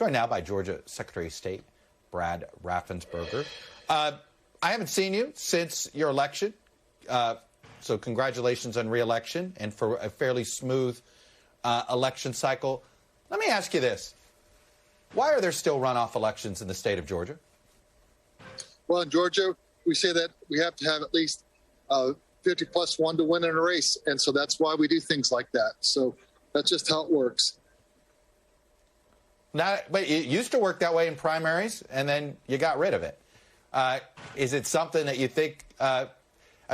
Joined now by Georgia Secretary of State Brad Raffensperger. I haven't seen you since your election, so congratulations on re-election and for a fairly smooth election cycle. Let me ask you this. Why are there still runoff elections in the state of Georgia? Well, in Georgia, we say that we have to have at least 50+1 to win in a race, and so that's why we do things like that. So that's just how it works. But it used to work that way in primaries, and then you got rid of it. Is it something that you think, I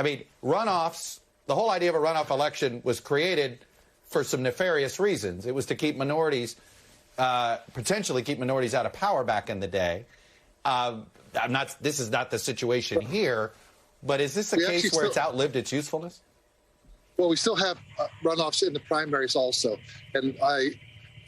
mean, runoffs, the whole idea of a runoff election was created for some nefarious reasons. It was to keep minorities, potentially keep minorities out of power back in the day. This is not the situation here, but is this a case where it's outlived its usefulness? Well, we still have runoffs in the primaries also. And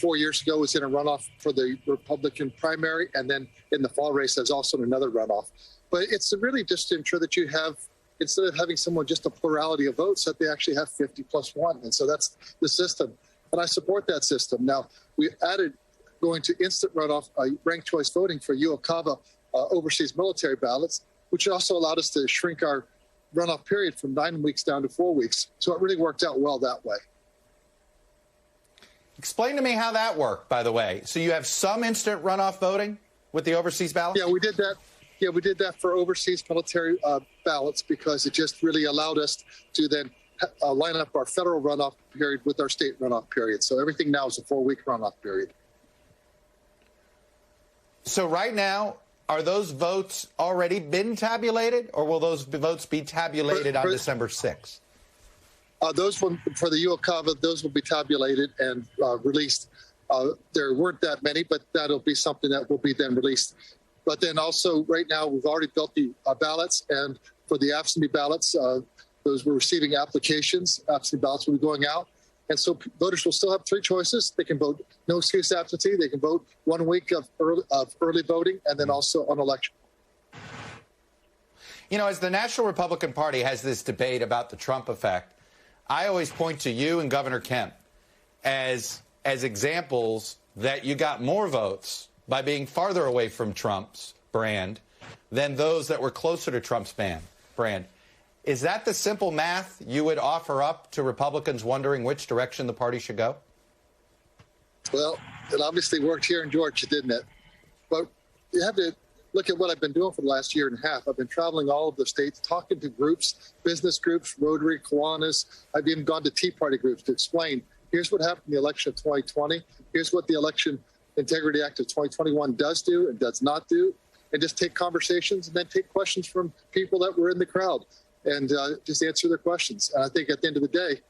4 years ago, was in a runoff for the Republican primary, and then in the fall race, there's also another runoff. But it's really just to ensure that you have, instead of having someone just a plurality of votes, that they actually have 50+1. And so that's the system. And I support that system. Now, we added going to instant runoff, ranked choice voting for UOCAVA overseas military ballots, which also allowed us to shrink our runoff period from 9 weeks down to 4 weeks. So it really worked out well that way. Explain to me how that worked, by the way. So you have some instant runoff voting with the overseas ballots? Yeah, we did that. Yeah, we did that for overseas military ballots because it just really allowed us to then line up our federal runoff period with our state runoff period. So everything now is a 4-week runoff period. So right now, are those votes already been tabulated, or will those votes be tabulated on December 6th? Those for the UOCAVA, those will be tabulated and released. There weren't that many, but that'll be something that will be then released. But then also right now we've already built the ballots, and for the absentee ballots, those were receiving applications. Absentee ballots will be going out. And so voters will still have 3 choices. They can vote no excuse absentee. They can vote 1 week of early voting, and then also on election. You know, as the National Republican Party has this debate about the Trump effect, I always point to you and Governor Kemp as examples that you got more votes by being farther away from Trump's brand than those that were closer to Trump's brand. Is that the simple math you would offer up to Republicans wondering which direction the party should go? Well, it obviously worked here in Georgia, didn't it? But you have to look at what I've been doing for the last year and a half. I've been traveling all over the states, talking to groups, business groups, Rotary, Kiwanis. I've even gone to Tea Party groups to explain, here's what happened in the election of 2020. Here's what the Election Integrity Act of 2021 does do and does not do. And just take conversations and then take questions from people that were in the crowd and just answer their questions. And I think at the end of the day,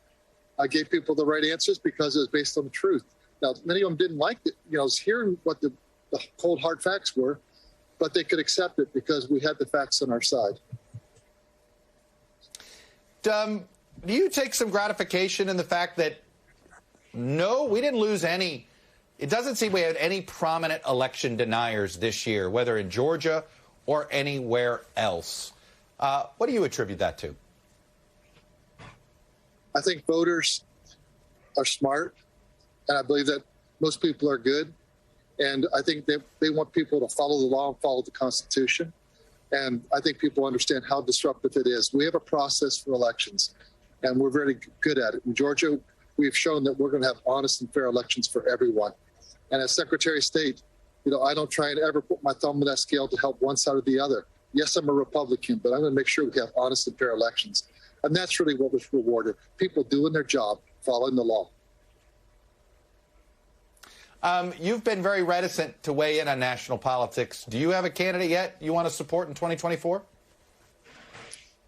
I gave people the right answers because it was based on the truth. Now, many of them didn't like it, hearing what the cold, hard facts were, but they could accept it because we had the facts on our side. Do you take some gratification in the fact that, no, we didn't lose any? It doesn't seem we had any prominent election deniers this year, whether in Georgia or anywhere else. What do you attribute that to? I think voters are smart, and I believe that most people are good. And I think they want people to follow the law and follow the Constitution. And I think people understand how disruptive it is. We have a process for elections, and we're very good at it. In Georgia, we've shown that we're going to have honest and fair elections for everyone. And as Secretary of State, I don't try and ever put my thumb on that scale to help one side or the other. Yes, I'm a Republican, but I'm going to make sure we have honest and fair elections. And that's really what was rewarded. People doing their job, following the law. You've been very reticent to weigh in on national politics. Do you have a candidate yet you want to support in 2024?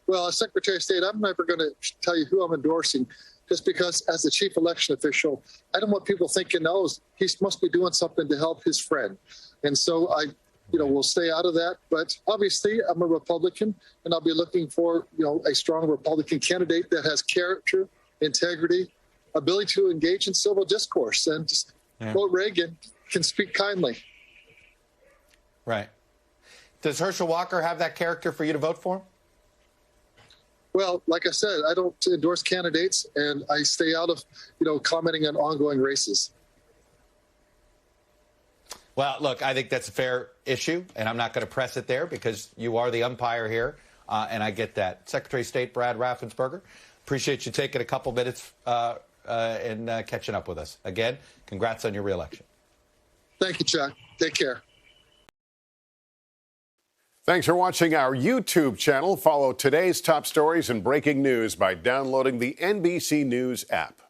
Well, as Secretary of State, I'm never going to tell you who I'm endorsing just because as the chief election official, I don't want people thinking, oh, he must be doing something to help his friend. And so I we'll stay out of that. But obviously, I'm a Republican, and I'll be looking for, a strong Republican candidate that has character, integrity, ability to engage in civil discourse. And just vote Reagan, can speak kindly. Right. Does Herschel Walker have that character for you to vote for him? Well, like I said, I don't endorse candidates, and I stay out of, commenting on ongoing races. Well, look, I think that's a fair issue, and I'm not going to press it there because you are the umpire here, and I get that. Secretary of State Brad Raffensperger, appreciate you taking a couple minutes and catching up with us. Again, congrats on your reelection. Thank you, Chuck. Take care. Thanks for watching our YouTube channel. Follow today's top stories and breaking news by downloading the NBC News app.